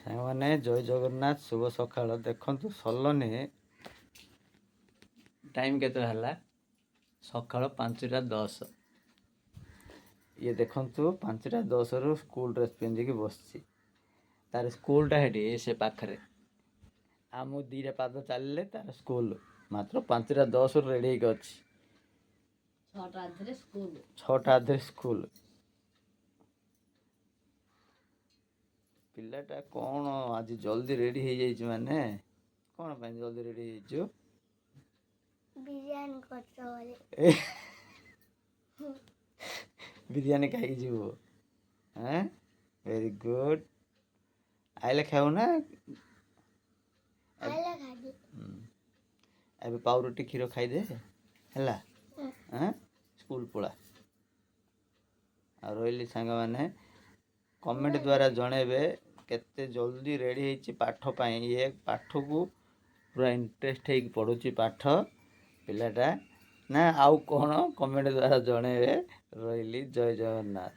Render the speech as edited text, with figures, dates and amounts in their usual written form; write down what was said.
ସାଙ୍ଗମାନେ ଜୟ ଜଗନ୍ନାଥ ଶୁଭ ସକାଳ। ଦେଖନ୍ତୁ ସଲନି ଟାଇମ୍ କେତେ ହେଲା, ସକାଳ 5ଟା 10। ଇଏ ଦେଖନ୍ତୁ 5ଟା 10ରୁ ସ୍କୁଲ ଡ୍ରେସ୍ ପିନ୍ଧିକି ବସିଛି। ତାର ସ୍କୁଲଟା ହେଠି ସେ ପାଖରେ, ଆଉ ମୁଁ 2ଟା ପାଦ ଚାଲିଲେ ତାର ସ୍କୁଲ। ମାତ୍ର 5ଟା 10ରୁ ରେଡ଼ି ହେଇକି ଅଛି। 6ଟା 10 ସ୍କୁଲ। ପିଲାଟା କ'ଣ ଆଜି ଜଲ୍ଦି ରେଡ଼ି ହେଇଯାଇଛି, ମାନେ କ'ଣ ପାଇଁ ଜଲ୍ଦି ରେଡ଼ି ହେଇଯାଇଛୁ? ବିରିୟାନୀ କରୁଛ ବୋଲି। ବିରିୟାନୀ ଖାଇକି ଯିବୁ? ହଁ, ଭେରି ଗୁଡ୍। ଆଇଲେ ଖାଇବୁ ନା? ଏବେ ପାଉରୁଟି କ୍ଷୀର ଖାଇଦେ ହେଲା। ସ୍କୁଲ ପଳା। ଆଉ ରହିଲି ସାଙ୍ଗମାନେ, କମେଣ୍ଟ ଦ୍ୱାରା ଜଣେଇବେ କେତେ ଜଲ୍ଦି ରେଡ଼ି ହେଇଛି ପାଠ ପାଇଁ। ଇଏ ପାଠକୁ ପୁରା ଇଣ୍ଟରେଷ୍ଟ ହେଇକି ପଢ଼ୁଛି ପାଠ ପିଲାଟା, ନା ଆଉ କ'ଣ କମେଣ୍ଟ ଦ୍ୱାରା ଜଣେଇବେ। ରହିଲି, ଜୟ ଜଗନ୍ନାଥ।